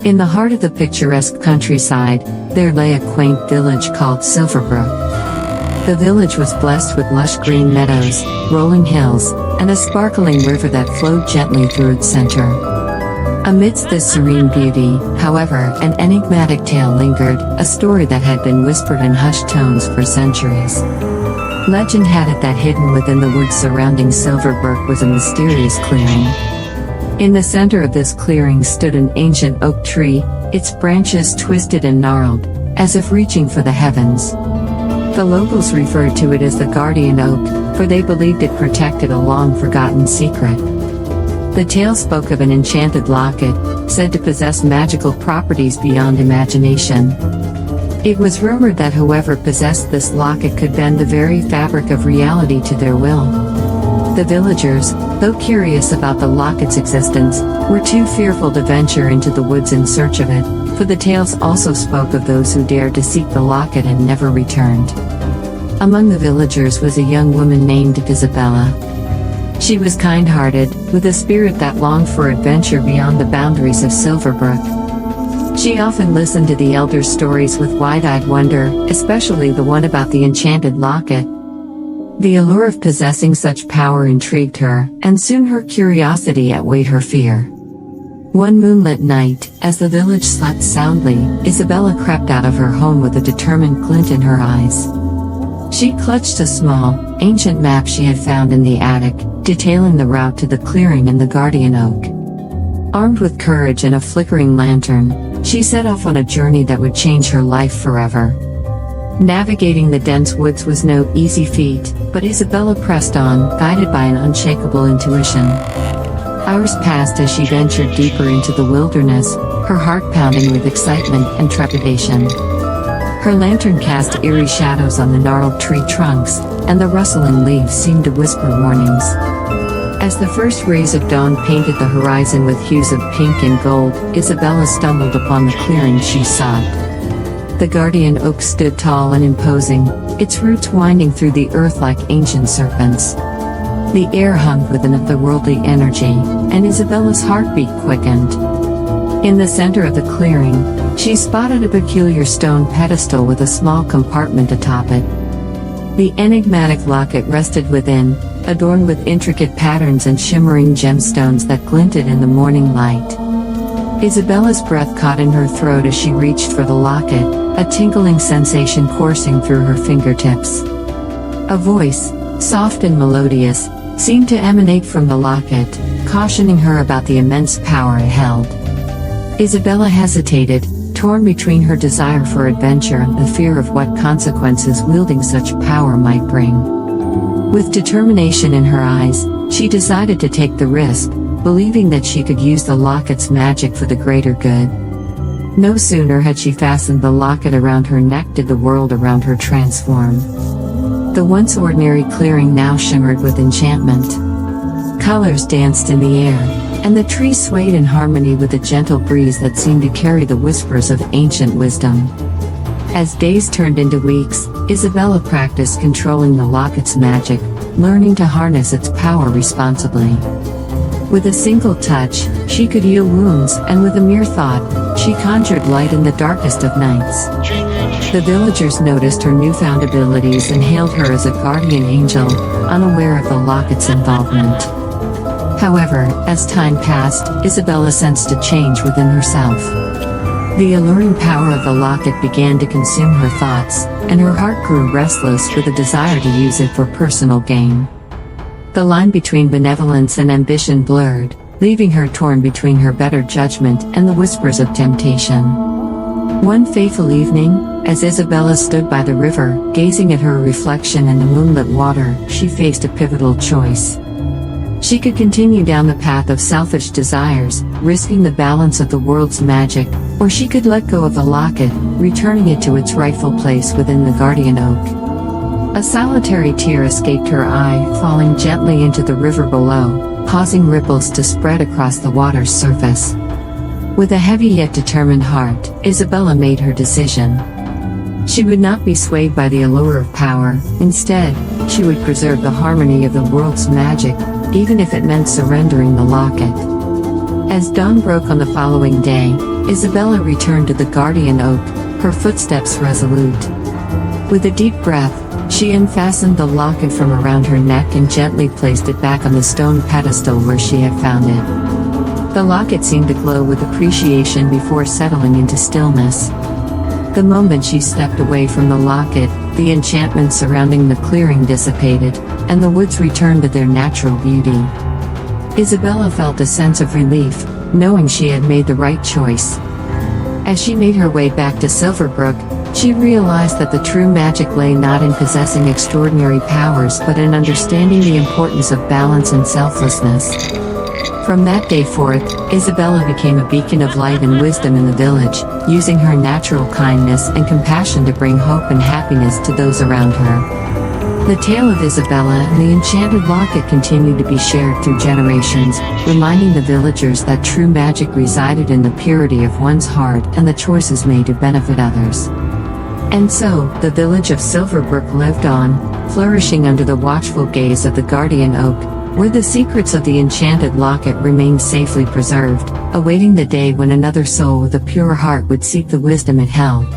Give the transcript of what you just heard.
In the heart of the picturesque countryside, there lay a quaint village called Silverbrook. The village was blessed with lush green meadows, rolling hills, and a sparkling river that flowed gently through its center. Amidst this serene beauty, however, an enigmatic tale lingered, a story that had been whispered in hushed tones for centuries. Legend had it that hidden within the woods surrounding Silverbrook was a mysterious clearing. In the center of this clearing stood an ancient oak tree, its branches twisted and gnarled, as if reaching for the heavens. The locals referred to it as the guardian oak, for they believed it protected a long-forgotten secret. The tale spoke of an enchanted locket, said to possess magical properties beyond imagination. It was rumored that whoever possessed this locket could bend the very fabric of reality to their will. The villagers, though curious about the locket's existence, were too fearful to venture into the woods in search of it, for the tales also spoke of those who dared to seek the locket and never returned. Among the villagers was a young woman named Isabella. She was kind-hearted, with a spirit that longed for adventure beyond the boundaries of Silverbrook. She often listened to the elders' stories with wide-eyed wonder, especially the one about the enchanted locket. The allure of possessing such power intrigued her, and soon her curiosity outweighed her fear. One moonlit night, as the village slept soundly, Isabella crept out of her home with a determined glint in her eyes. She clutched a small, ancient map she had found in the attic, detailing the route to the clearing in the guardian oak. Armed with courage and a flickering lantern, she set off on a journey that would change her life forever. Navigating the dense woods was no easy feat, but Isabella pressed on, guided by an unshakable intuition. Hours passed as she ventured deeper into the wilderness, her heart pounding with excitement and trepidation. Her lantern cast eerie shadows on the gnarled tree trunks, and the rustling leaves seemed to whisper warnings. As the first rays of dawn painted the horizon with hues of pink and gold, Isabella stumbled upon the clearing she sought. The guardian oak stood tall and imposing, its roots winding through the earth like ancient serpents. The air hummed with an otherworldly energy, and Isabella's heartbeat quickened. In the center of the clearing, she spotted a peculiar stone pedestal with a small compartment atop it. The enigmatic locket rested within, adorned with intricate patterns and shimmering gemstones that glinted in the morning light. Isabella's breath caught in her throat as she reached for the locket, a tingling sensation coursing through her fingertips. A voice, soft and melodious, seemed to emanate from the locket, cautioning her about the immense power it held. Isabella hesitated, torn between her desire for adventure and the fear of what consequences wielding such power might bring. With determination in her eyes, she decided to take the risk, believing that she could use the locket's magic for the greater good. No sooner had she fastened the locket around her neck did the world around her transform. The once ordinary clearing now shimmered with enchantment. Colors danced in the air, and the trees swayed in harmony with a gentle breeze that seemed to carry the whispers of ancient wisdom. As days turned into weeks, Isabella practiced controlling the locket's magic, learning to harness its power responsibly. With a single touch, she could heal wounds, and with a mere thought, she conjured light in the darkest of nights. The villagers noticed her newfound abilities and hailed her as a guardian angel, unaware of the locket's involvement. However, as time passed, Isabella sensed a change within herself. The alluring power of the locket began to consume her thoughts, and her heart grew restless with a desire to use it for personal gain. The line between benevolence and ambition blurred, leaving her torn between her better judgment and the whispers of temptation. One fateful evening, as Isabella stood by the river, gazing at her reflection in the moonlit water, she faced a pivotal choice. She could continue down the path of selfish desires, risking the balance of the world's magic, or she could let go of the locket, returning it to its rightful place within the guardian oak. A solitary tear escaped her eye, falling gently into the river below, causing ripples to spread across the water's surface. With a heavy yet determined heart, Isabella made her decision. She would not be swayed by the allure of power. Instead, she would preserve the harmony of the world's magic, even if it meant surrendering the locket. As dawn broke on the following day, Isabella returned to the guardian oak, her footsteps resolute. With a deep breath, she unfastened the locket from around her neck and gently placed it back on the stone pedestal where she had found it. The locket seemed to glow with appreciation before settling into stillness. The moment she stepped away from the locket, the enchantment surrounding the clearing dissipated, and the woods returned to their natural beauty. Isabella felt a sense of relief, knowing she had made the right choice. As she made her way back to Silverbrook, she realized that the true magic lay not in possessing extraordinary powers but in understanding the importance of balance and selflessness. From that day forth, Isabella became a beacon of light and wisdom in the village, using her natural kindness and compassion to bring hope and happiness to those around her. The tale of Isabella and the Enchanted Locket continued to be shared through generations, reminding the villagers that true magic resided in the purity of one's heart and the choices made to benefit others. And so, the village of Silverbrook lived on, flourishing under the watchful gaze of the guardian oak, where the secrets of the Enchanted Locket remained safely preserved, awaiting the day when another soul with a pure heart would seek the wisdom it held.